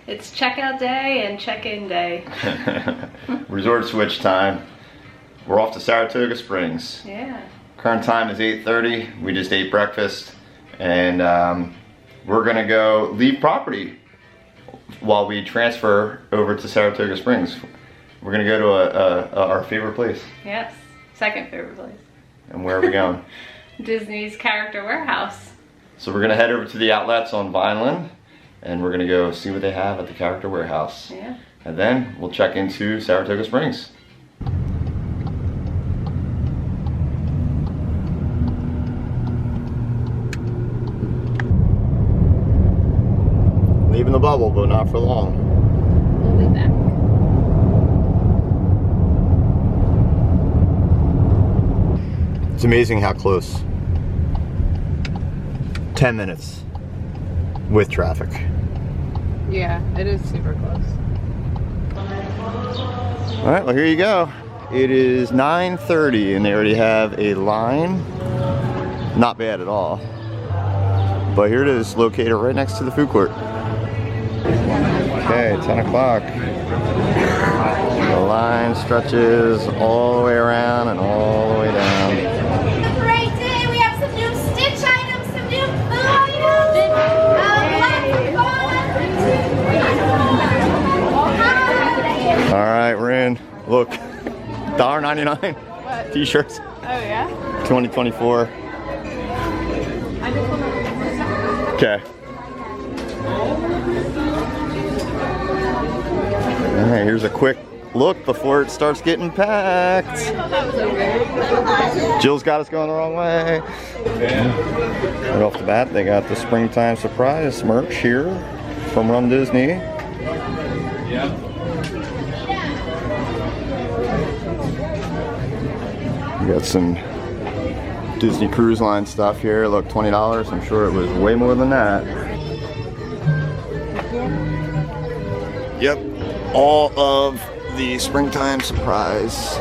It's checkout day and check-in day. Resort switch time. We're off to Saratoga Springs. Yeah. Current time is 8:30. We just ate breakfast, and we're gonna go leave property while we transfer over to Saratoga Springs. We're gonna go to our favorite place. Yes, second favorite place. And where are we going? Disney's Character Warehouse. So we're gonna head over to the outlets on Vineland, and we're gonna go see what they have at the Character Warehouse. Yeah. And then we'll check into Saratoga Springs. Leaving the bubble, but not for long. We'll be back. It's amazing how close. 10 minutes with traffic. Yeah, it is super close. All right, well, here you go. It is 9:30 and they already have a line. Not bad at all. But here it is, located right next to the food court. Okay, 10 o'clock. The line stretches all the way around and all the way down. Great day. We have some new Stitch items, some new food items. All right, we're in. Look, $1.99 t-shirts. Oh yeah? 2024. Okay. All right, here's a quick look before it starts getting packed. Jill's got us going the wrong way. Right off the bat, they got the springtime surprise merch here from Run Disney. You got some Disney Cruise Line stuff here. Look, $20. I'm sure it was way more than that. Yep, all of the springtime surprise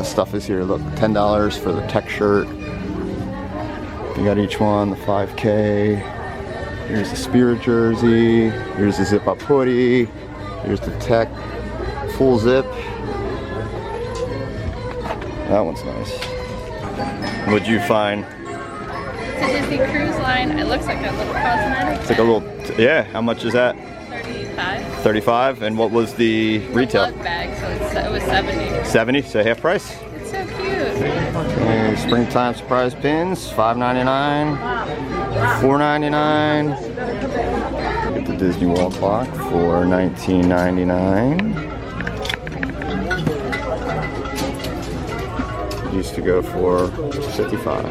stuff is here. Look, $10 for the tech shirt. You got each one, the 5K. Here's the Spirit jersey. Here's the zip up hoodie. Here's the tech full zip. That one's nice. What'd you find? It's a Disney Cruise Line. It looks like a little cosmetic. It's like a little, yeah, how much is that? 35. 35, and what was the retail? Lug bag, so it was 70. 70, so half price? It's so cute. Okay, springtime surprise pins, $5.99, $4.99. Get the Disney wall clock for $19.99. Used to go for $55.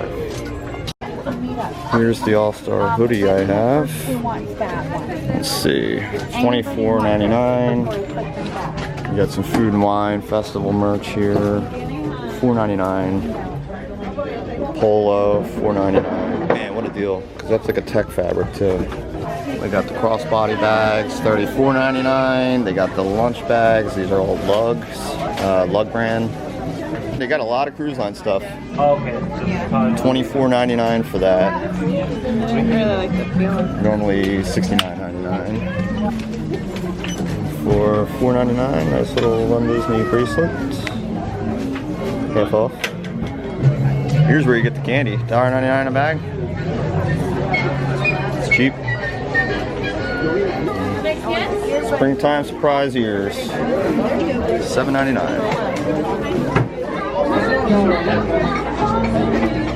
Here's the All-Star hoodie I have. Let's see, $24.99. You got some food and wine festival merch here, $4.99. Polo, $4.99. Man, what a deal! Because that's like a tech fabric too. They got the crossbody bags, $34.99. They got the lunch bags. These are all Lugs, Lug brand. They got a lot of cruise line stuff. Okay. $24.99 for that. I really like the feeling. Normally $69.99. For $4.99, nice little Run Disney bracelet. Half off. Here's where you get the candy. $1.99 a bag. It's cheap. Springtime surprise ears. $7.99.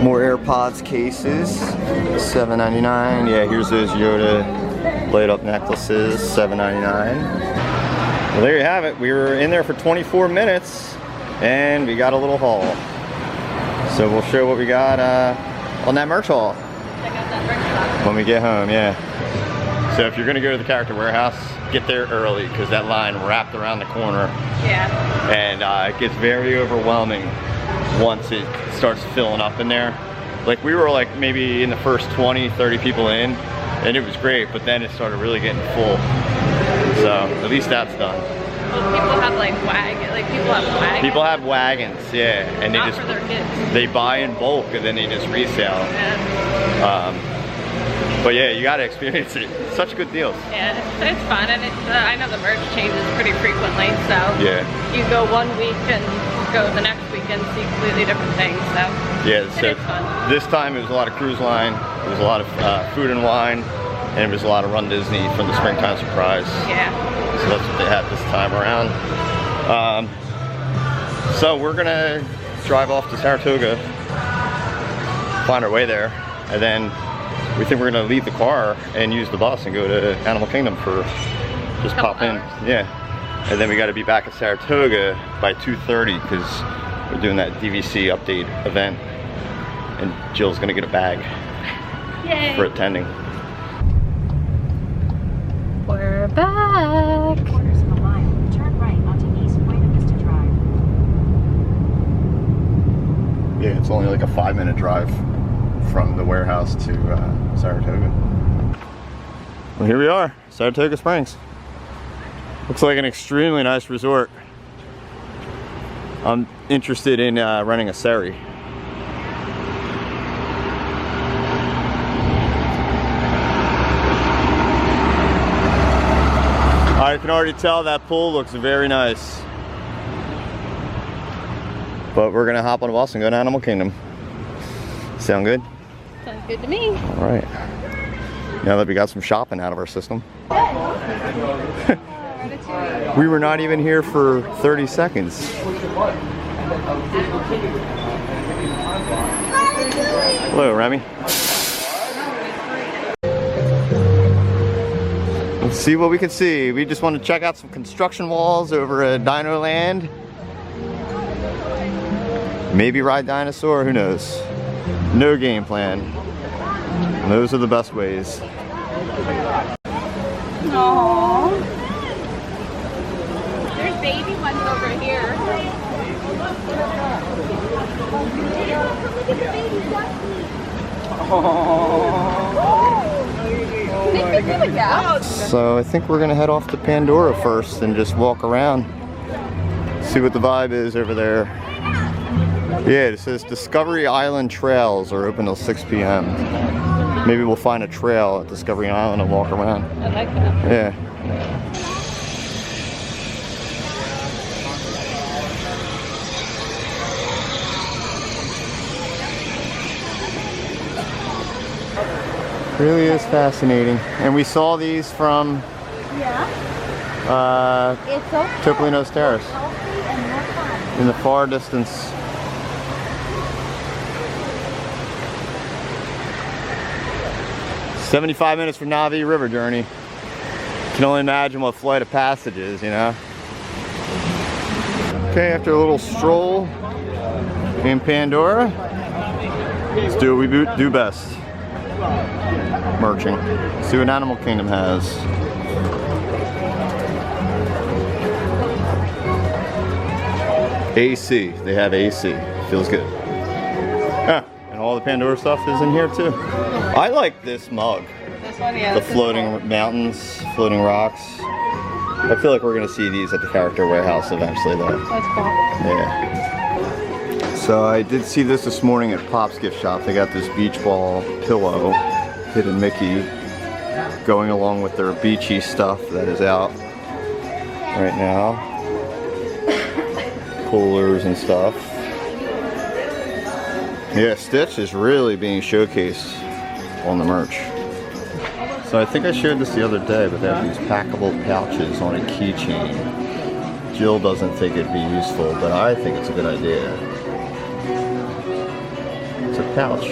More AirPods cases, $7.99. Yeah, here's those Yoda light up necklaces, $7.99. Well, there you have it. We were in there for 24 minutes and we got a little haul. So we'll show what we got on that merch haul. Check out that merch box. When we get home, yeah. So if you're gonna go to the Character Warehouse, get there early because that line wrapped around the corner. Yeah. And it gets very overwhelming once it starts filling up in there. Like we were like maybe in the first 20, 30 people in, and it was great, but then it started really getting full. So at least that's done. Well, people have like wagons. People have wagons, yeah, and they Not just for their kids. they buy in bulk and then they just resell. Yeah. But yeah, you gotta experience it. Such good deals. Yeah, it's fun, and I know the merch changes pretty frequently, so Yeah. you go one week and go the next week and see completely different things, so Yeah, so it is fun. this time it was a lot of cruise line, it was a lot of food and wine, and it was a lot of Run Disney from the Springtime Surprise. Yeah. So that's what they had this time around. So we're gonna drive off to Saratoga, find our way there, and then we think we're gonna leave the car and use the bus and go to Animal Kingdom for just pop in. Yeah. And then we gotta be back at Saratoga by 2:30 because we're doing that DVC update event, and Jill's gonna get a bag for attending. We're back. Quarters of a mile. Turn right onto East Buena Vista Drive. Yeah, it's only like a 5-minute drive from the warehouse to Saratoga. Well, here we are, Saratoga Springs. Looks like an extremely nice resort. I'm interested in renting a Sari. I can already tell that pool looks very nice. But we're gonna hop on a bus and go to Animal Kingdom. Sound good? Sounds good to me. All right. Now that we got some shopping out of our system. We were not even here for 30 seconds. Hello, Remy. Let's see what we can see. We just want to check out some construction walls over at Dino Land. Maybe ride dinosaur, who knows? No game plan. And those are the best ways. Aww. There's baby ones over here. So I think we're gonna head off to Pandora first and just walk around. See what the vibe is over there. Yeah, it says Discovery Island trails are open till 6 p.m. Maybe we'll find a trail at Discovery Island and walk around. I like that. Yeah. Really is fascinating. And we saw these from Topolino's Terrace in the far distance. "75 minutes for Navi River Journey." Can only imagine what Flight of Passage is, you know? Okay, after a little stroll in Pandora, let's do what we do best. Merching. See what Animal Kingdom has. AC. They have AC. Feels good. Ah, and all the Pandora stuff is in here too. I like this mug. This one, yeah. The floating mountains, floating rocks. I feel like we're gonna see these at the Character Warehouse eventually though. That's cool. Yeah. So I did see this morning at Pop's gift shop. They got this beach ball pillow, Hidden Mickey, going along with their beachy stuff that is out right now. Coolers and stuff. Yeah, Stitch is really being showcased on the merch. So I think I shared this the other day, but they have these packable pouches on a keychain. Jill doesn't think it'd be useful, but I think it's a good idea. It's a pouch,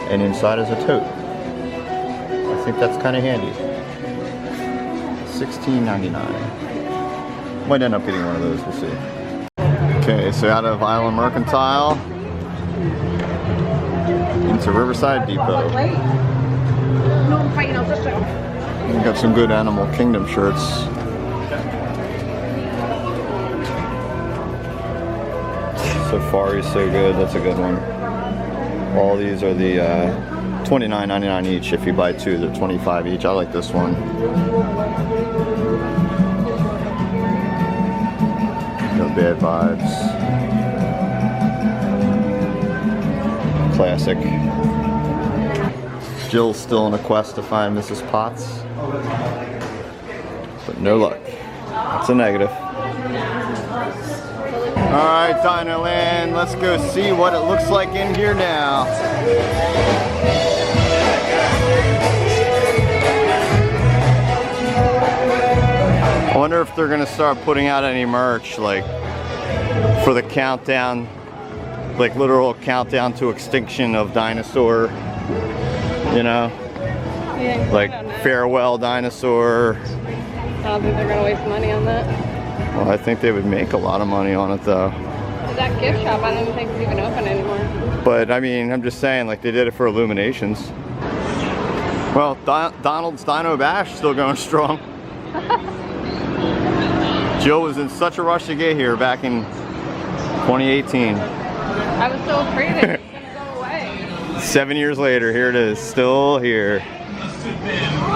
and inside is a tote. I think that's kind of handy. $16.99. Might end up getting one of those, we'll see. Okay, so out of Island Mercantile into Riverside Depot. We got some good Animal Kingdom shirts. Safari's so good, that's a good one. All these are the $29.99 each. If you buy two, they're $25 each. I like this one. No bad vibes. Classic. Jill's still on a quest to find Mrs. Potts. But no luck. It's a negative. Alright, Dinoland, let's go see what it looks like in here now. I wonder if they're gonna start putting out any merch, like for the countdown, like literal countdown to extinction of dinosaur, you know? Yeah, Like I don't know. farewell dinosaur. I don't think they're gonna waste money on that. Well, I think they would make a lot of money on it though. That gift shop, I don't even think it's even open anymore. But I mean, I'm just saying, like they did it for Illuminations. Well, Donald's Dino Bash still going strong. Jill was in such a rush to get here back in 2018. I was so afraid it was gonna go away. 7 years later, here it is, still here.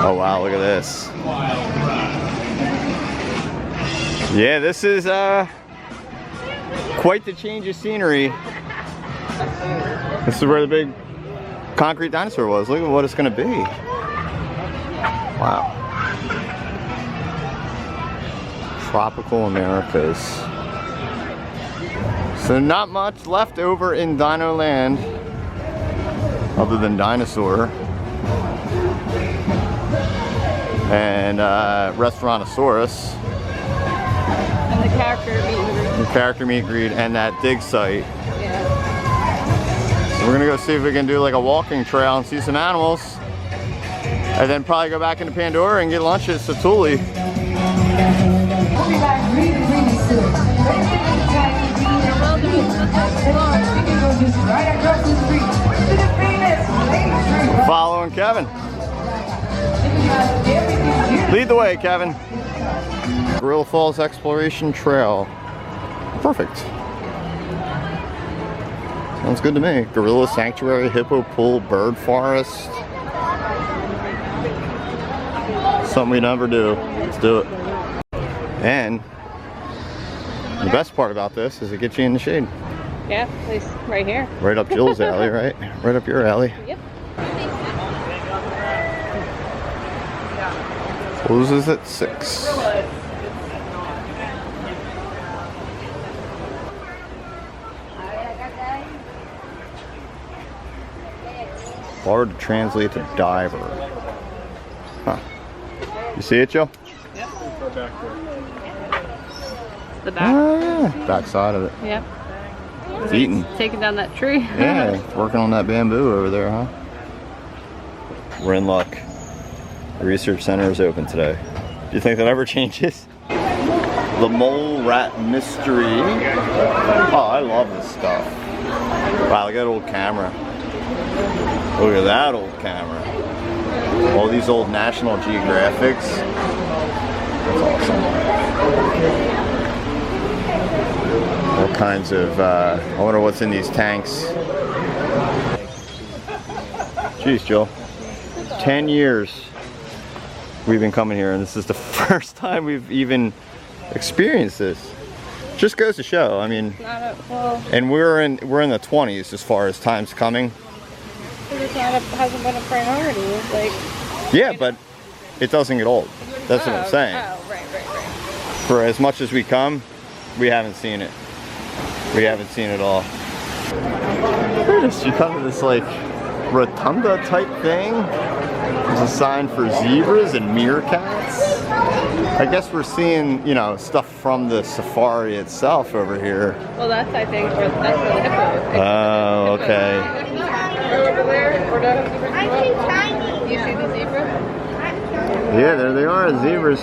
Oh wow, look at this. Yeah, this is quite the change of scenery. This is where the big concrete dinosaur was. Look at what it's gonna be. Wow. Tropical Americas. So not much left over in Dino Land other than dinosaur and Restaurantosaurus. And the character meet and greet. The character meet and greet and that dig site. Yeah. So we're gonna go see if we can do like a walking trail and see some animals. And then probably go back into Pandora and get lunch at Satuli. Following Kevin. Lead the way, Kevin. Gorilla Falls Exploration Trail. Perfect. Sounds good to me. Gorilla Sanctuary, Hippo Pool, Bird Forest. Something we never do. Let's do it. And the best part about this is it gets you in the shade. Yeah, at least right here. Right up Jill's alley, right? Right up your alley. Yep. Closes at 6. Hard to translate to diver. Huh. You see it, Joe? Yep. The back. Oh, yeah. Back side of it. Yep. It's eating. Taking down that tree. Yeah, it's working on that bamboo over there, huh? We're in luck. The research center is open today. Do you think that ever changes? The mole rat mystery. Oh, I love this stuff. Wow, look at that old camera. Look at that old camera. All these old National Geographics. That's awesome. All kinds of, I wonder what's in these tanks. Jeez, Jill. 10 years we've been coming here, and this is the first time we've even experienced this. Just goes to show, I mean, and we're in the 20s as far as time's coming. Hasn't been a priority. Like, yeah, but it doesn't get old. That's what I'm saying. Oh, right. For as much as we come, we haven't seen it. We haven't seen it all. Look at this, you come to this like rotunda type thing. There's a sign for zebras and meerkats. I guess we're seeing, you know, stuff from the safari itself over here. Well, that's I think that's where the hippo. Oh, okay. Over there, or down I see tiny. You see the zebra? Yeah, there they are, zebras.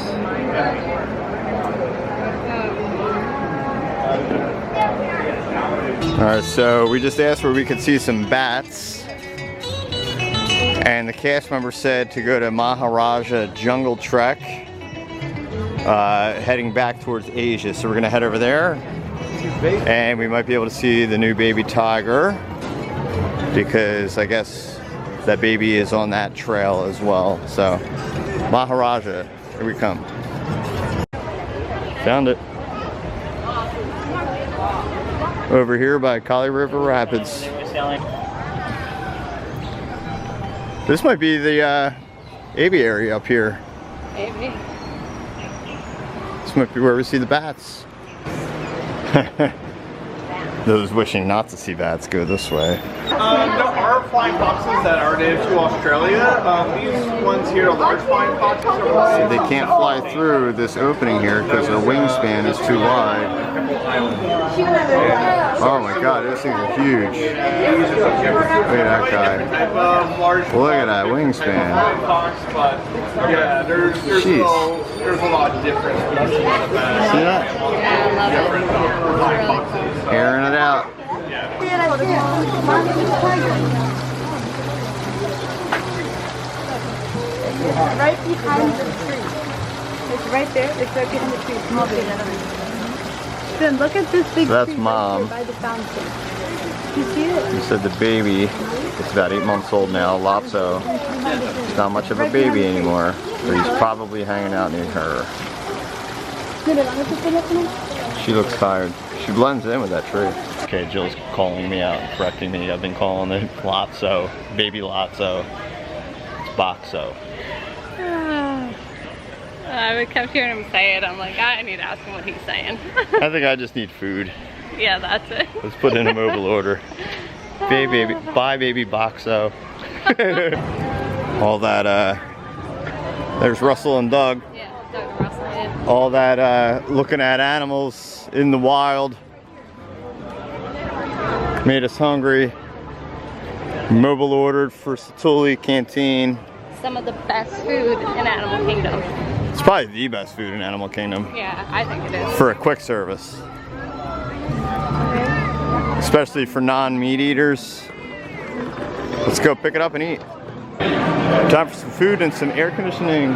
Alright, so we just asked where we could see some bats. And the cast member said to go to Maharaja Jungle Trek, heading back towards Asia. So we're gonna head over there, and we might be able to see the new baby tiger, because I guess that baby is on that trail as well. So Maharaja, here we come. Found it. Over here by Kali River Rapids. This might be the aviary up here. Maybe. This might be where we see the bats. Those wishing not to see bats go this way. There are flying foxes that are native to Australia. These ones here are large flying foxes. So they can't fly through this opening here because their wingspan is too wide. Oh my god, those things are huge. Look at that guy. Look at that wingspan. Yeah, there's a lot of different species of that. See that? Yeah, I love it. It's really cool. Airing it out. Right behind the tree. It's right there. It's right behind the tree. Small tree. Then look at this big That's tree Mom. right by the fountain. You see it? You said the baby, it's about 8 months old now, Lotso. He's not much of a baby anymore, but he's probably hanging out near her. She looks tired. She blends in with that tree. Okay, Jill's calling me out, correcting me. I've been calling it Lotso, baby Lotso. It's Boxo. I kept hearing him say it. I'm like, I need to ask him what he's saying. I think I just need food. Yeah, that's it. Let's put in a mobile order. Baby, bye baby Boxo. All that, there's Russell and Doug. Yeah, Doug Russell. Yeah. All that looking at animals in the wild made us hungry. Mobile ordered for Satuli Canteen. Some of the best food in Animal Kingdom. It's probably the best food in Animal Kingdom Yeah, I think it is. for a quick service, especially for non-meat eaters. Let's go pick it up and eat. Time for some food and some air conditioning.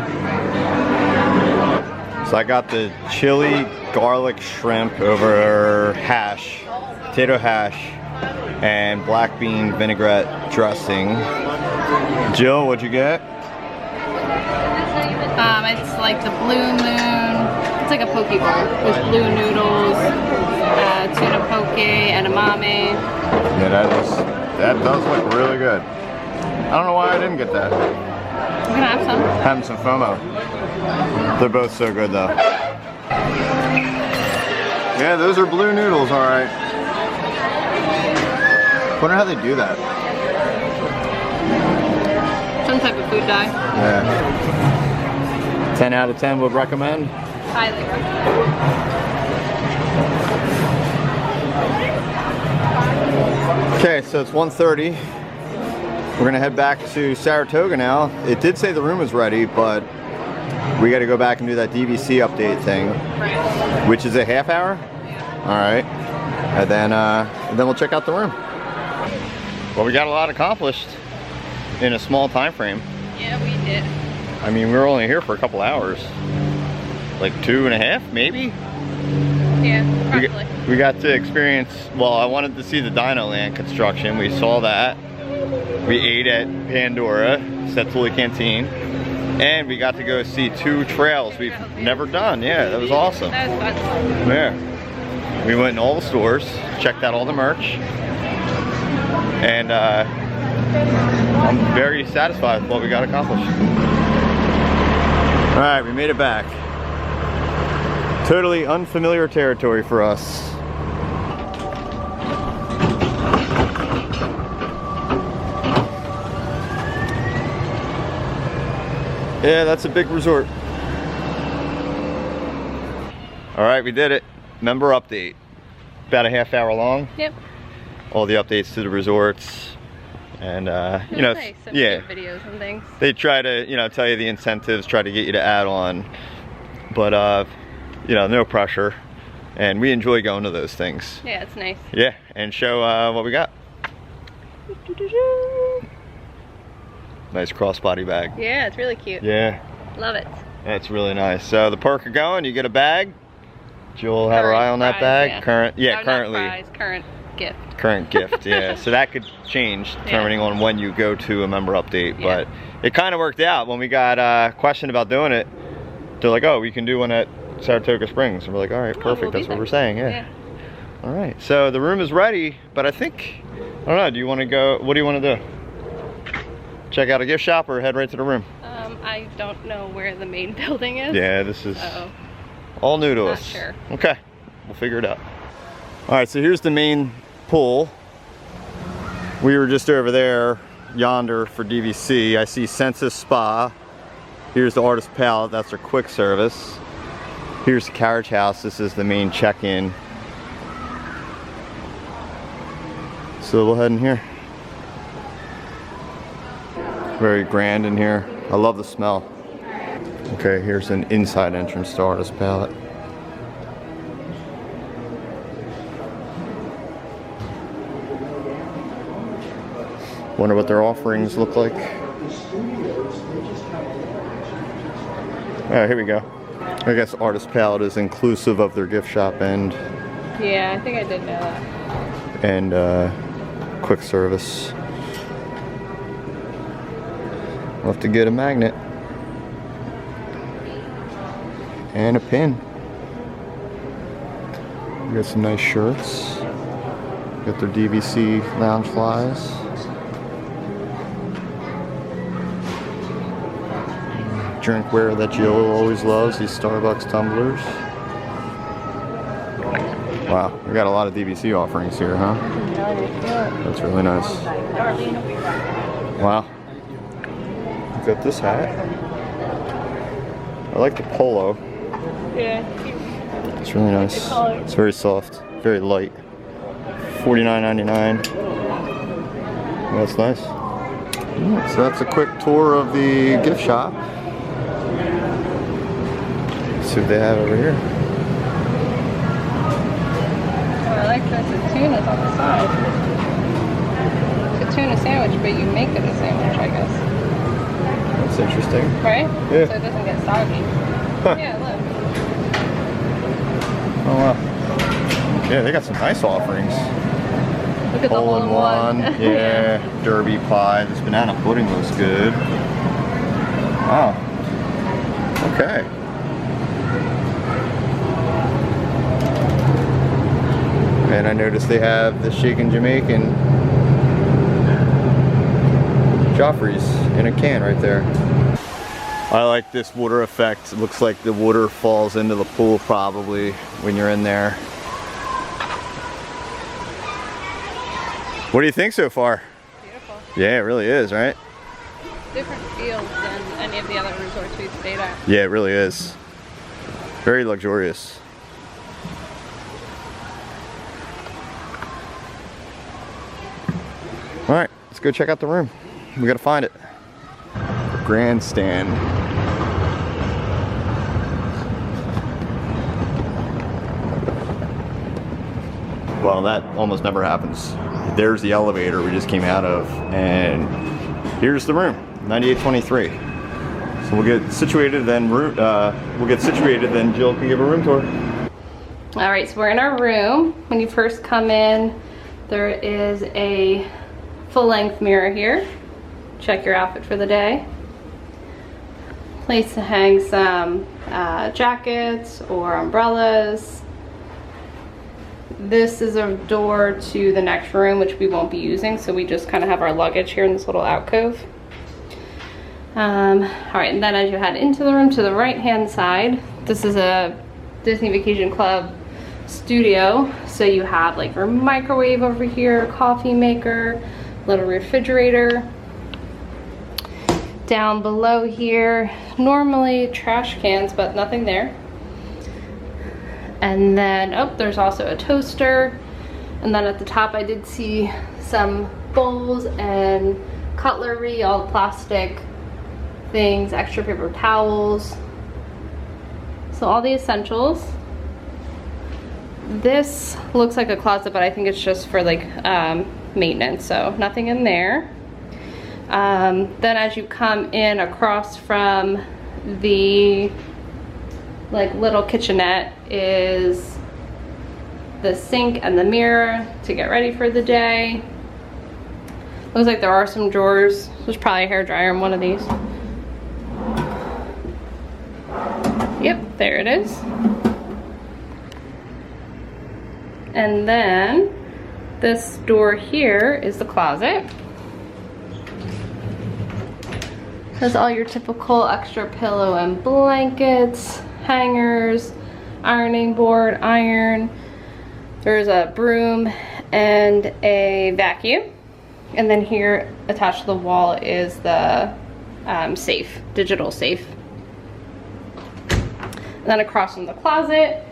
So I got the chili garlic shrimp over hash, potato hash, and black bean vinaigrette dressing. Jill, what'd you get? It's like the Blue Moon. It's like a poke bowl with blue noodles, tuna poke, edamame. Yeah, that does look really good. I don't know why I didn't get that. You can have some. Having some FOMO. They're both so good though. Yeah, those are blue noodles, all right. Wonder how they do that. Some type of food dye. Yeah. 10 out of 10 would recommend. Highly recommend. Okay, so it's 1:30. We're gonna head back to Saratoga now. It did say the room is ready, but we got to go back and do that DVC update thing, Right. which is a half hour. Yeah. All right, and then we'll check out the room. Well, we got a lot accomplished in a small time frame. Yeah, we did. I mean, we were only here for a couple hours, like 2.5 maybe. Yeah, probably. We got to experience, well, I wanted to see the Dino Land construction. We saw that. We ate at Pandora, Satuli Canteen, and we got to go see 2 trails we've never done. Yeah, that was awesome. That was fun. Yeah. We went in all the stores, checked out all the merch, and I'm very satisfied with what we got accomplished. All right, we made it back. Totally unfamiliar territory for us. Yeah, that's a big resort. All right, we did it. Member update. About a half hour long. Yep. All the updates to the resorts. And, you know, Nice. Some yeah. cute videos and things. They try to, you know, tell you the incentives, try to get you to add on. But, you know, no pressure. And we enjoy going to those things. Yeah, it's nice. Yeah, and show what we got. Nice crossbody bag. Yeah, it's really cute. Yeah, Love it. that's really nice. So the perk of going, you get a bag. Jill had her Current eye on that prize, bag. yeah. Current, yeah, No, not currently. prize, current gift. Current gift, yeah. So that could change depending on when you go to a member update. Yeah. But it kind of worked out when we got questioned about doing it. They're like, oh, we can do one at Saratoga Springs. And we're like, all right, perfect. we'll be That's what there. we're saying, yeah. All right, so the room is ready, but I think, I don't know, do you want to go, what do you want to do? check out a gift shop or head right to the room? I don't know where the main building is. Yeah, this is So all new to not us. sure. Okay, we'll figure it out. All right, so here's the main pool. We were just over there, yonder for DVC. I see Sensus Spa. Here's the Artist Palette, that's their quick service. Here's the carriage house, this is the main check-in. So we'll head in here. Very grand in here. I love the smell. Okay, here's an inside entrance to Artist Palette. Wonder what their offerings look like. Oh, here we go. I guess Artist Palette is inclusive of their gift shop and Yeah, I think I did know that. quick service. We'll have to get a magnet and a pin. We got some nice shirts. Got their DVC lounge flies. Drinkware that Jill always loves, these Starbucks tumblers. Wow, we got a lot of DVC offerings here, huh? That's really nice. Wow. Got this hat. I like the polo. Yeah. It's really nice. It's very soft, very light. $49.99. That's nice. So that's a quick tour of the gift shop. Let's see what they have over here. Oh, I like that the tuna's on the side. It's a tuna sandwich, but you make it a sandwich, I guess. That's interesting. Right? Yeah. So it doesn't get soggy. Huh. Yeah, look. Oh wow. Yeah, they got some nice offerings. Look at the Hole in one. Yeah. Derby pie. This banana pudding looks good. Wow. Okay. And I noticed they have the shaken Jamaican Joffrey's in a can right there. I like this water effect. It looks like the water falls into the pool probably when you're in there. What do you think so far? Beautiful. Yeah, it really is, right? Different fields than any of the other resorts we've stayed at. Yeah, it really is. Very luxurious. All right, let's go check out the room. We gotta find it. Grandstand. Well, that almost never happens. There's the elevator we just came out of, and here's the room, 9823. So we'll get situated, then Jill can give a room tour. All right, so we're in our room. When you first come in, there is a full-length mirror here. Check your outfit for the day. Place to hang some jackets or umbrellas. This is a door to the next room, which we won't be using, so we just kind of have our luggage here in this little alcove. All right, and then as you head into the room to the right-hand side, this is a Disney Vacation Club studio. So you have like your microwave over here, coffee maker, little refrigerator. Down below here, normally trash cans, but nothing there. And then, oh, there's also a toaster. And then at the top I did see some bowls and cutlery, all plastic things, extra paper towels. So all the essentials. This looks like a closet, but I think it's just for like maintenance, so nothing in there. Then as you come in across from the like little kitchenette is the sink and the mirror to get ready for the day. Looks like there are some drawers. There's probably a hairdryer in one of these. Yep, there it is. And then this door here is the closet. Has all your typical extra pillow and blankets, hangers, ironing board, iron. There's a broom and a vacuum. And then here attached to the wall is the safe, digital safe. And then across from the closet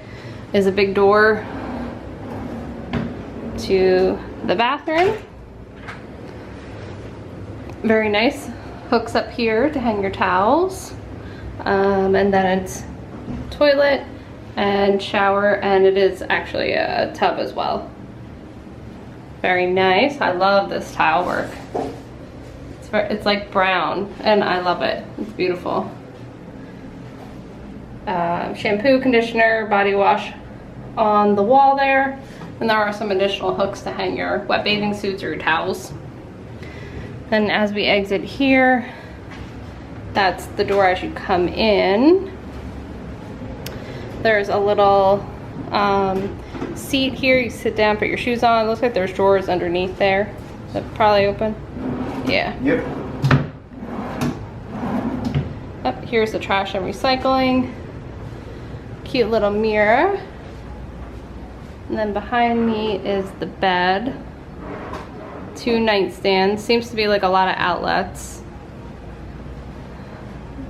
is a big door to the bathroom. Very nice. Hooks up here to hang your towels. And then it's toilet and shower, and it is actually a tub as well. Very nice. I love this tile work. It's like brown, and I love it. It's beautiful. Shampoo, conditioner, body wash on the wall there. And there are some additional hooks to hang your wet bathing suits or your towels. And as we exit here, that's the door as you come in. There's a little seat here. You sit down, put your shoes on. It looks like there's drawers underneath there. Is that probably open? Yeah. Yep. Up here's the trash and recycling. Cute little mirror. And then behind me is the bed. 2 nightstands. Seems to be like a lot of outlets.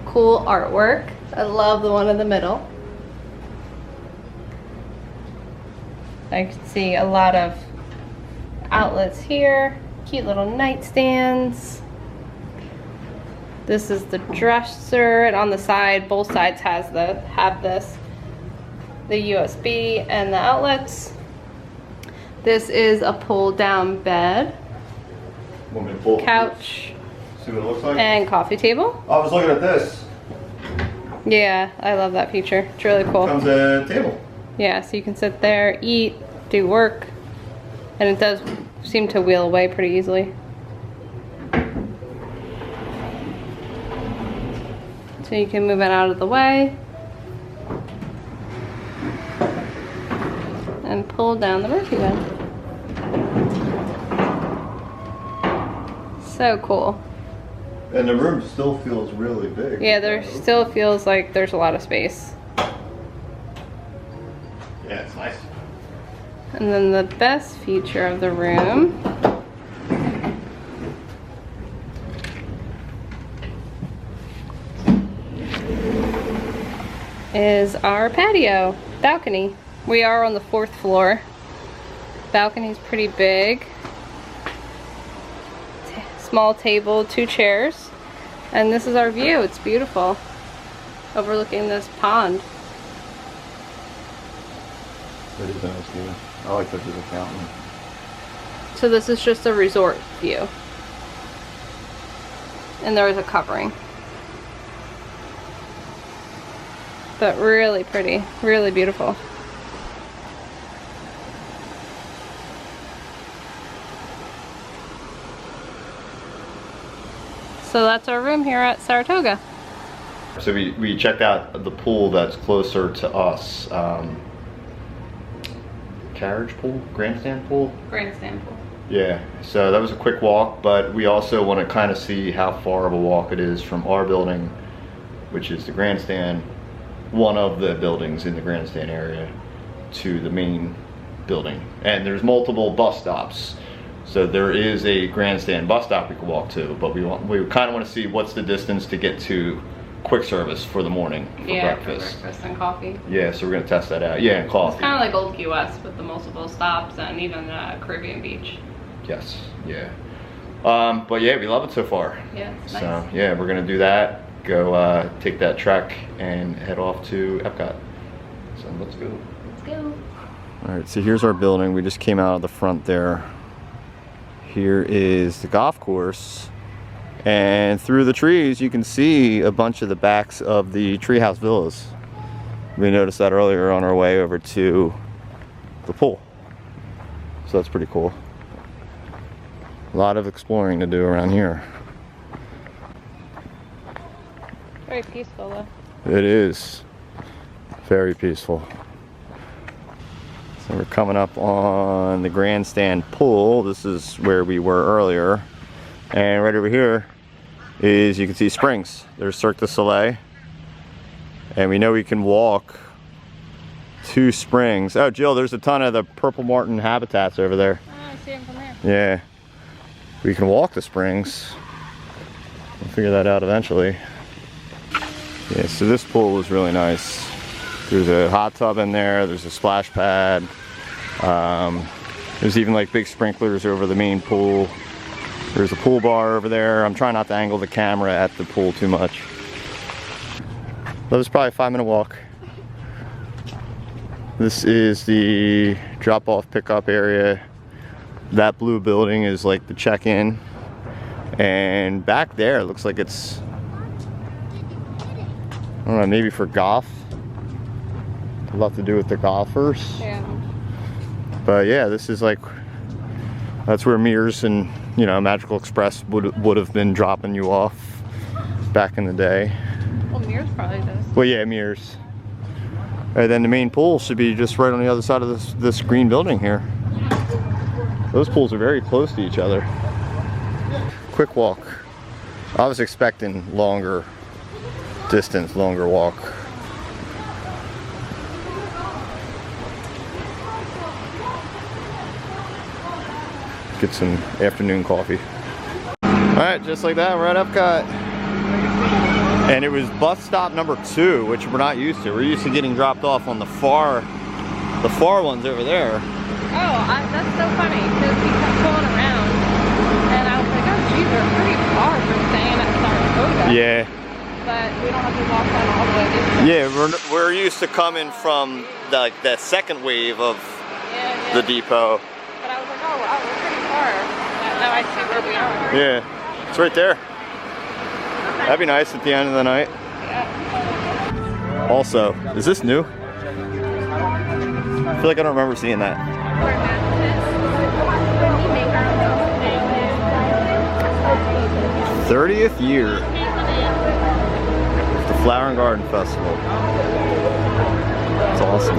Cool artwork. I love the one in the middle. I can see a lot of outlets here. Cute little nightstands. This is the dresser, and on the side, both sides have this, the USB and the outlets. This is a pull-down bed, Want me to pull couch, see what it looks like? and coffee table. I was looking at this. Yeah, I love that feature. It's really cool. Comes a table. Yeah, so you can sit there, eat, do work, and it does seem to wheel away pretty easily. So you can move it out of the way and pull down the Murphy bed. So cool. And the room still feels really big. Yeah, there still feels like there's a lot of space. Yeah, it's nice. And then the best feature of the room is our patio balcony. We are on the 4th floor. Balcony's pretty big. Small table, 2 chairs, and this is our view. It's beautiful, overlooking this pond. That is nice, yeah. I like that view of the fountain. So this is just a resort view, and there is a covering, but really pretty, really beautiful. So that's our room here at Saratoga. So we checked out the pool that's closer to us. Carriage pool? Grandstand pool? Grandstand pool. Yeah, so that was a quick walk, but we also want to kind of see how far of a walk it is from our building, which is the grandstand, one of the buildings in the grandstand area, to the main building. And there's multiple bus stops. So there is a grandstand bus stop we could walk to, but we kind of want to see what's the distance to get to quick service for the morning for breakfast. For breakfast and coffee. Yeah, so we're gonna test that out. Yeah, and coffee. It's kind of like Old Key West with the multiple stops and even Caribbean Beach. Yes, yeah. But yeah, we love it so far. Yeah, it's nice. So yeah, we're gonna do that. Go take that trek and head off to Epcot. So let's go. Let's go. All right, so here's our building. We just came out of the front there. Here is the golf course, and through the trees you can see a bunch of the backs of the treehouse villas. We noticed that earlier on our way over to the pool, so that's pretty cool. A lot of exploring to do around here. Very peaceful though. It is very peaceful. So we're coming up on the grandstand pool. This is where we were earlier. And right over here is you can see springs. There's Cirque du Soleil. And we know we can walk to springs. Oh, Jill, there's a ton of the purple martin habitats over there. Oh, I see them from there. Yeah. We can walk the springs. We'll figure that out eventually. Yeah, so this pool was really nice. There's a hot tub in there. There's a splash pad. There's even like big sprinklers over the main pool. There's a pool bar over there. I'm trying not to angle the camera at the pool too much. That was probably a 5-minute walk. This is the drop-off pickup area. That blue building is like the check-in. And back there, it looks like it's, I don't know, maybe for golf. A lot to do with the golfers. Yeah. But yeah, this is like, that's where Mears and, you know, Magical Express would have been dropping you off back in the day. Well, Mears probably does. Well, yeah, Mears. And then the main pool should be just right on the other side of this green building here. Those pools are very close to each other. Quick walk. I was expecting longer distance, longer walk. Get some afternoon coffee. Alright, just like that, we're at Epcot. And it was bus stop number 2, which we're not used to. We're used to getting dropped off on the far ones over there. Oh, that's so funny, because we kept going around, and I was like, oh geez, they're pretty far for staying at Saratoga. Yeah. But we don't have to walk down all the way. Yeah, we're used to coming from that second wave of Yeah. the depot. But I was like, oh wow, we're pretty far. Now I see where we are. Yeah, it's right there. That'd be nice at the end of the night. Yeah. Also, is this new? I feel like I don't remember seeing that. 30th year of the Flower and Garden Festival. It's awesome.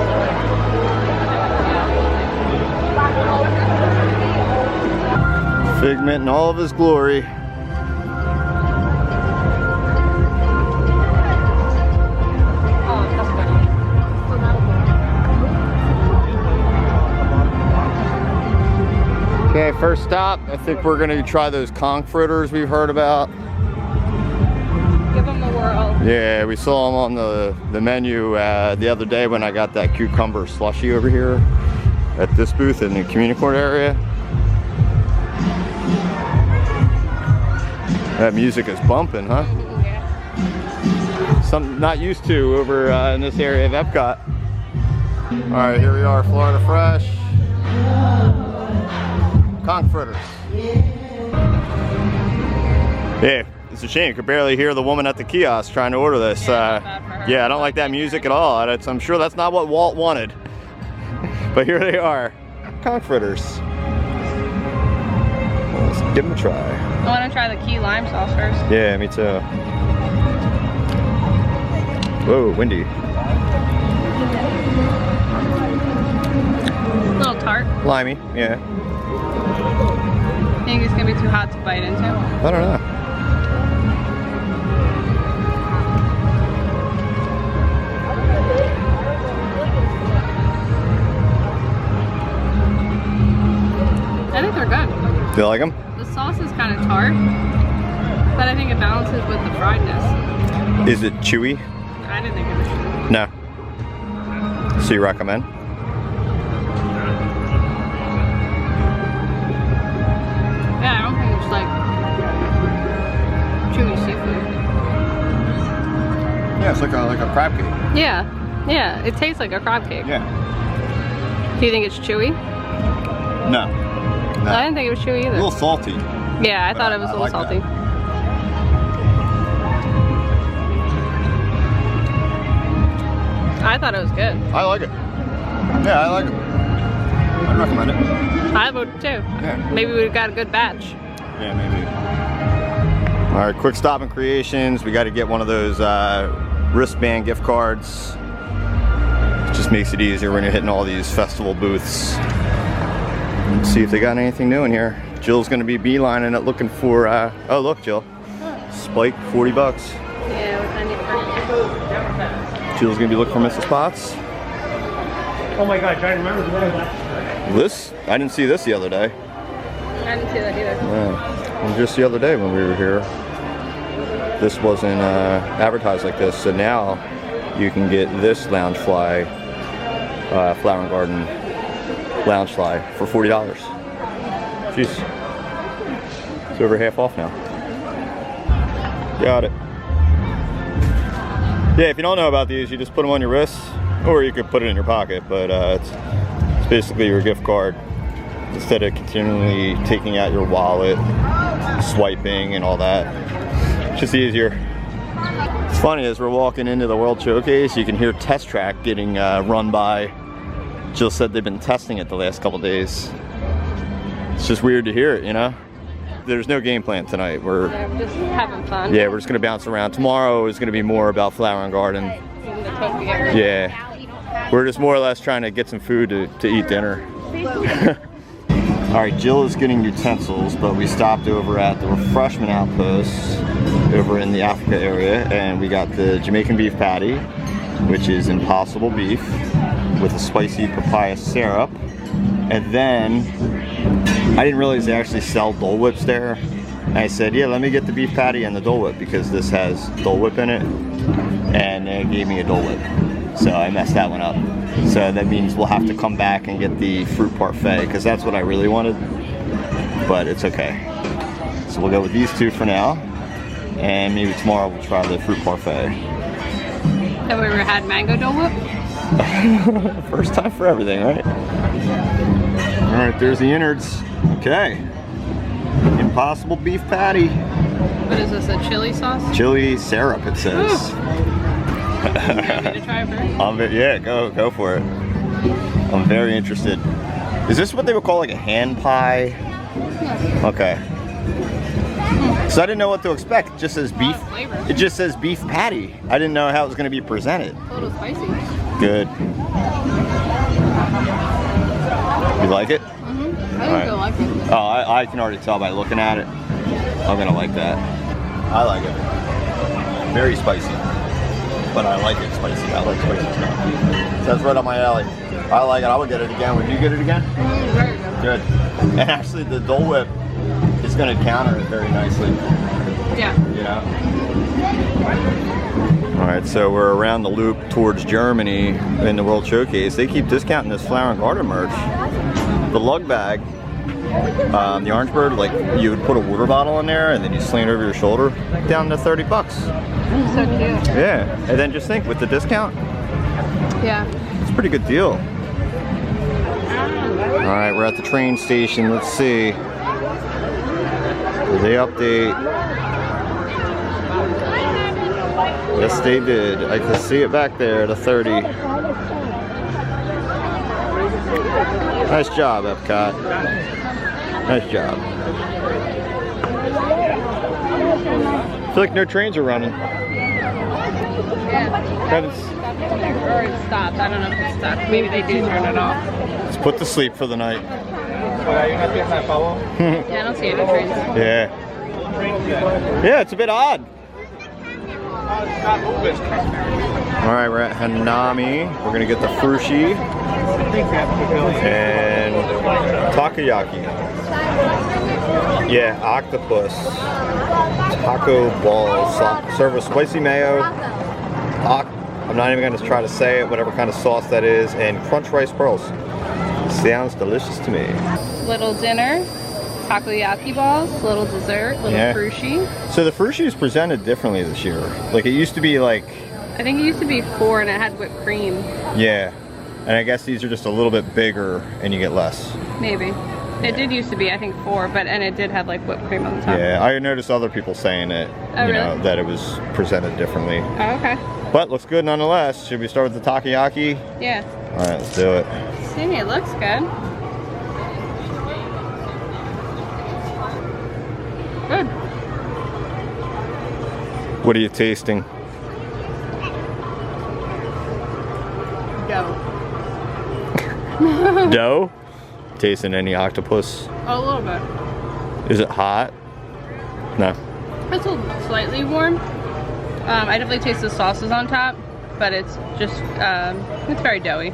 Figment in all of his glory. Okay, first stop, I think we're gonna try those conch fritters we've heard about. Give them the whirl. Yeah, we saw them on the menu the other day when I got that cucumber slushy over here at this booth in the community court area. That music is bumping, huh? Yeah. Something not used to over in this area of Epcot. All right, here we are, Florida Fresh. Conch fritters. Yeah, it's a shame. You could barely hear the woman at the kiosk trying to order this. Yeah, I don't like that music at all. I'm sure that's not what Walt wanted. But here they are, conch fritters. Let's give them a try. I want to try the key lime sauce first. Yeah, me too. Whoa, windy. A little tart. Limey, yeah. Think it's gonna be too hot to bite into? I don't know. I think they're good. Do you like them? The sauce is kind of tart, but I think it balances with the friedness. Is it chewy? I didn't think it was chewy. No. So you recommend? Yeah, I don't think it's like chewy seafood. Yeah, it's like a crab cake. Yeah, it tastes like a crab cake. Yeah. Do you think it's chewy? No. I didn't think it was chewy either. A little salty. Yeah, I thought it was a little like salty. that. I thought it was good. I like it. Yeah, I like it. I'd recommend it. I would too. Yeah. Maybe we've got a good batch. Yeah, maybe. All right, quick stop in Creations. We got to get one of those wristband gift cards. It just makes it easier when you're hitting all these festival booths. Let's see if they got anything new in here. Jill's gonna be beelining it looking for, oh look Jill, Spike, 40 bucks. Yeah, with 90%. Jill's gonna be looking for Mrs. Potts. Oh my god, trying to remember the name of that. This, I didn't see this the other day. I didn't see that either. Yeah. And just the other day when we were here, this wasn't advertised like this. So now you can get this Loungefly, Flower and Garden Loungefly for $40. Jeez. It's over half off now. Got it. Yeah, if you don't know about these, you just put them on your wrists, or you could put it in your pocket, but it's basically your gift card. Instead of continually taking out your wallet, swiping and all that. It's just easier. It's funny, as we're walking into the World Showcase, you can hear Test Track getting run by. Jill said they've been testing it the last couple days. It's just weird to hear it, you know? There's no game plan tonight. We're just having fun. Yeah, we're just gonna bounce around. Tomorrow is gonna be more about Flower and Garden. In the Tokyo area. Yeah. We're just more or less trying to get some food to eat dinner. All right, Jill is getting utensils, but we stopped over at the refreshment outpost over in the Africa area, and we got the Jamaican beef patty, which is impossible beef with a spicy papaya syrup. And then I didn't realize they actually sell Dole Whips there. And I said, yeah, let me get the beef patty and the Dole Whip because this has Dole Whip in it. And they gave me a Dole Whip. So I messed that one up. So that means we'll have to come back and get the fruit parfait because that's what I really wanted. But it's okay. So we'll go with these two for now. And maybe tomorrow we'll try the fruit parfait. Have we ever had mango Dole Whip? First time for everything, right? All right, there's the innards. Okay. Impossible beef patty. What is this, a chili sauce? Chili syrup, it says. You ready to try first? Yeah, go for it. I'm very interested. Is this what they would call like a hand pie? Okay. So I didn't know what to expect. It just says beef. It just says beef patty. I didn't know how it was going to be presented. A little spicy. Good. You like it? Mm-hmm. I think you'll like it. Oh, I can already tell by looking at it. I'm gonna like that. I like it. Very spicy. But I like it spicy. I like spicy stuff. That's right up my alley. I like it. I would get it again. Would you get it again? Mm, very good. Good. And actually the Dole Whip is gonna counter it very nicely. Yeah. You know? Alright, so we're around the loop towards Germany in the World Showcase. They keep discounting this Flower and Garden merch. The lug bag, the orange bird, like you would put a water bottle in there and then you sling it over your shoulder, down to 30 bucks. So cute. Yeah, and then just think with the discount, Yeah. it's a pretty good deal. Alright, we're at the train station. Let's see. Did they update? Yes, they did. I can see it back there, the 30. Nice job, Epcot. Nice job. I feel like no trains are running. Yeah. Or it stopped. I don't know if it stopped. Maybe they do turn it off. Let's put to sleep for the night. Yeah, I don't see any trains. Yeah. Yeah, it's a bit odd. Alright, we're at Hanami. We're gonna get the frushi and takoyaki. Yeah, octopus. Taco balls. Serve with spicy mayo. I'm not even gonna try to say it, whatever kind of sauce that is, and crunch rice pearls. Sounds delicious to me. Little dinner. Takoyaki balls, little dessert, little frushi. So the frushi is presented differently this year. Like it used to be like... I think it used to be 4 and it had whipped cream. Yeah. And I guess these are just a little bit bigger and you get less. Maybe. It did used to be, I think, 4, and it did have like whipped cream on the top. Yeah, I noticed other people saying it, you know, that it was presented differently. Oh, okay. But looks good nonetheless. Should we start with the takoyaki? Yeah. Alright, let's do it. See, it looks good. Good. What are you tasting? Dough. Dough? Tasting any octopus? Oh, a little bit. Is it hot? No. It's slightly warm. I definitely taste the sauces on top, but it's just, it's very doughy.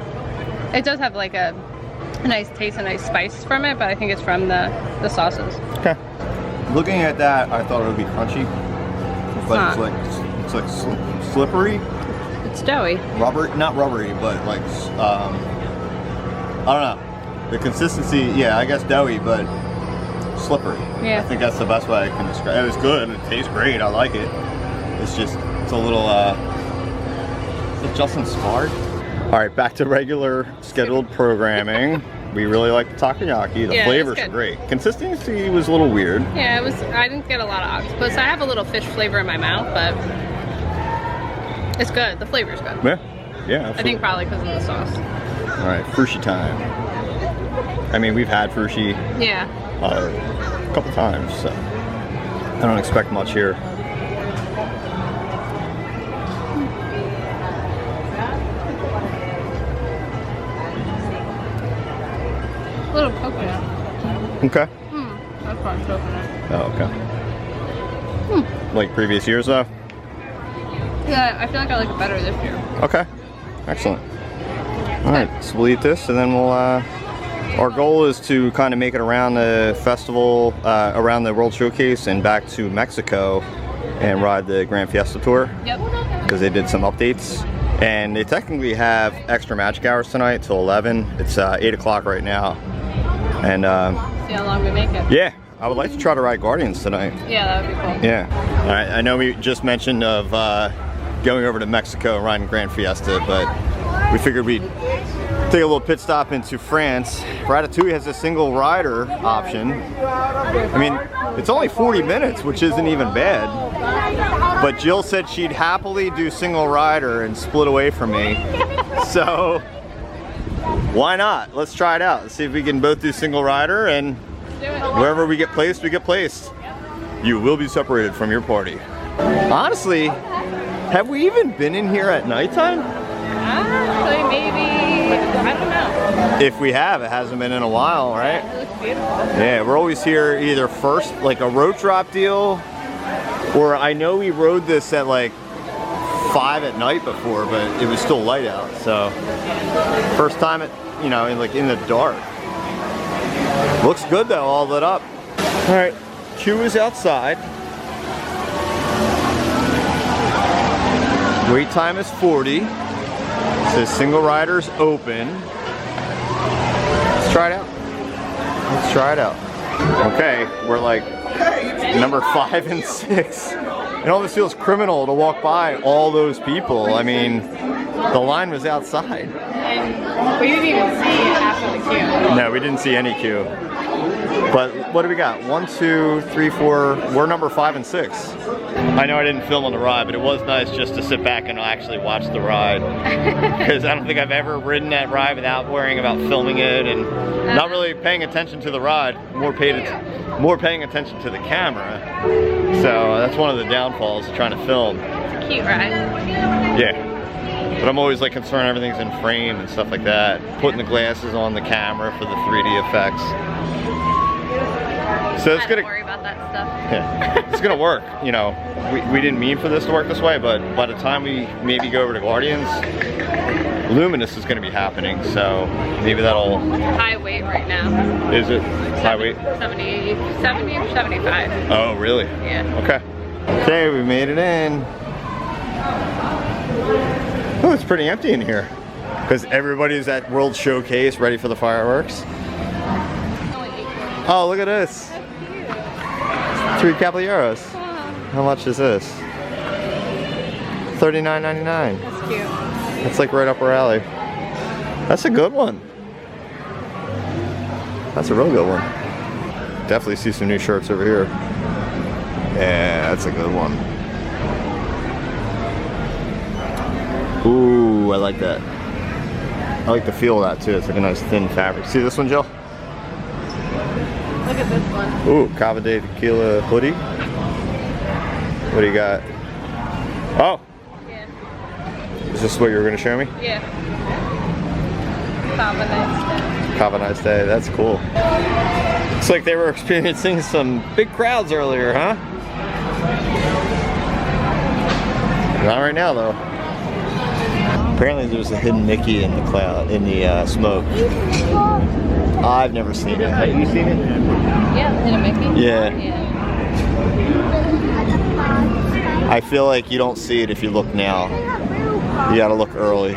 It does have like a nice taste, a nice spice from it, but I think it's from the sauces. Okay. Looking at that, I thought it would be crunchy, but it's like slippery. It's doughy. Not rubbery, but like, I don't know. The consistency, yeah, I guess doughy, but slippery. Yeah. I think that's the best way I can describe it. It was good, it tastes great, I like it. It's just, it's a little, is it Justin Spard? All right, back to regular scheduled programming. We really like the takoyaki. The flavors are great. Consistency was a little weird. Yeah, it was. I didn't get a lot of octopus. I have a little fish flavor in my mouth, but it's good. The flavor's good. Yeah, yeah. Absolutely. I think probably because of the sauce. All right, frushi time. I mean, we've had frushi. Yeah. A couple times, so I don't expect much here. A little coconut. Okay. That's fun, coconut. Oh, okay. Like previous years, though? Yeah, I feel like I like it better this year. Okay. Excellent. All right, so we'll eat this, and then we'll, our goal is to kind of make it around the festival, around the World Showcase, and back to Mexico and ride the Grand Fiesta Tour. Yep. Because they did some updates. And they technically have extra magic hours tonight till 11. It's 8 o'clock right now. And see how long we make it. yeah, I would like to try to ride Guardians tonight. Yeah, that would be cool. Yeah. All right, I know we just mentioned of going over to Mexico and riding Grand Fiesta, but we figured we'd take a little pit stop into France. Ratatouille has a single rider option. I mean, it's only 40 minutes, which isn't even bad. But Jill said she'd happily do single rider and split away from me. So why not? Let's try it out. Let's see if we can both do single rider, and wherever we get placed, we get placed. You will be separated from your party. Honestly, have we even been in here at nighttime? Actually, maybe, I don't know. If we have, it hasn't been in a while, right? It looks beautiful. Yeah, we're always here either first, like a rope drop deal, or I know we rode this at like 5 at night before, but it was still light out. So first time at, you know, in the dark. Looks good though, all lit up. All right, queue is outside. Wait time is 40. It says single riders open. Let's try it out. Let's try it out. Okay, we're like number 5 and 6. It almost feels criminal to walk by all those people. I mean, the line was outside. And we didn't even see half of the queue. No, we didn't see any queue. But what do we got? 1, 2, 3, 4. We're number 5 and 6. I know I didn't film on the ride, but it was nice just to sit back and actually watch the ride. Because I don't think I've ever ridden that ride without worrying about filming it and not really paying attention to the ride. More paying attention to the camera. So that's one of the downfalls of trying to film. It's a cute ride. Yeah. But I'm always like concerned everything's in frame and stuff like that. Putting the glasses on the camera for the 3D effects. So it's gonna worry about that stuff. Yeah, it's gonna work. You know, we didn't mean for this to work this way, but by the time we maybe go over to Guardians, Luminous is gonna be happening. So maybe that'll. High weight right now. Is it high weight? 70 or 75. Oh, really? Yeah. Okay. Okay, we made it in. Oh, it's pretty empty in here because everybody's at World Showcase ready for the fireworks. Oh, look at this. 3 caballeros. How much is this? $39.99. That's cute. That's like right up our alley. That's a good one. That's a real good one. Definitely see some new shirts over here. Yeah, that's a good one. Ooh, I like that. I like the feel of that too. It's like a nice thin fabric. See this one, Jill? Look at this one. Ooh, Cava de Tequila hoodie. What do you got? Oh! Yeah. Is this what you were going to show me? Yeah. Have a nice day. Have a nice day. That's cool. Looks like they were experiencing some big crowds earlier, huh? Not right now though. Apparently there's a hidden Mickey in the cloud, in the smoke. I've never seen it. Have you seen it? Yeah, hidden Mickey. Yeah. Yeah. I feel like you don't see it if you look now. You gotta look early.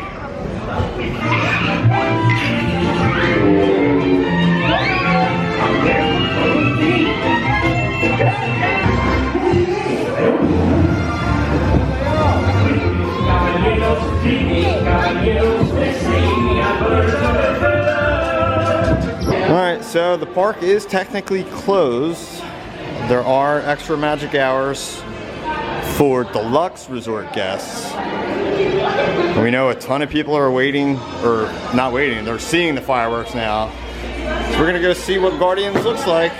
Alright, so the park is technically closed. There are extra magic hours for deluxe resort guests. We know a ton of people are waiting, or not waiting, they're seeing the fireworks now. So we're gonna go see what Guardians looks like.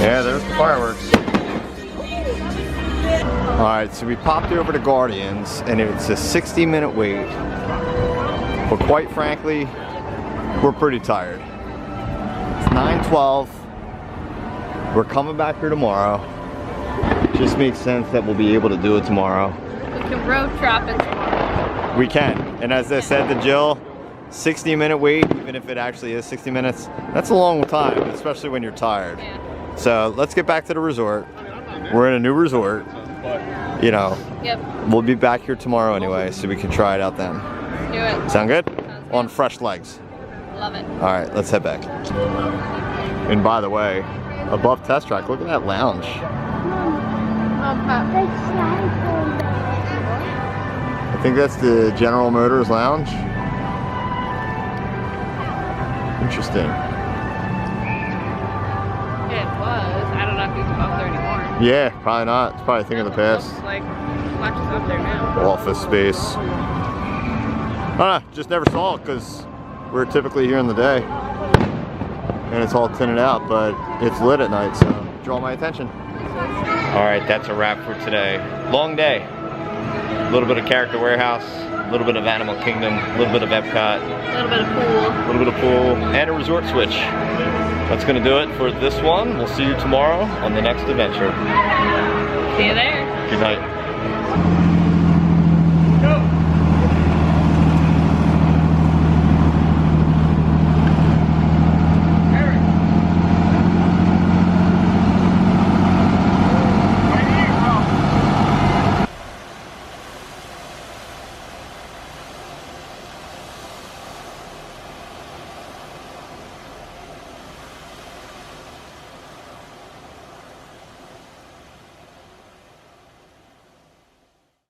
Yeah, there's the fireworks. Alright, so we popped over to Guardians and it's a 60-minute wait. But quite frankly, we're pretty tired. It's 9:12. We're coming back here tomorrow. Just makes sense that we'll be able to do it tomorrow. We can road trip it tomorrow. We can. And as I said to Jill, 60-minute wait, even if it actually is 60 minutes, that's a long time, especially when you're tired. Yeah. So let's get back to the resort. We're in a new resort. You know, Yep. we'll be back here tomorrow anyway, so we can try it out then. Do it. Sound good? Sounds good. On fresh legs. Love it. All right, let's head back. And by the way, above Test Track, look at that lounge. I think that's the General Motors lounge. Interesting. It was. I don't know if he's above there anymore. Yeah, probably not. It's probably a thing of the past. Looks like much is up there now. Office space. I don't know, just never saw it because we're typically here in the day. And it's all tinted out, but it's lit at night, so draw my attention. All right, that's a wrap for today. Long day. A little bit of Character Warehouse, a little bit of Animal Kingdom, a little bit of Epcot, A little bit of pool. a little bit of pool, and a resort switch. That's gonna do it for this one. We'll see you tomorrow on the next adventure. See you there. Good night.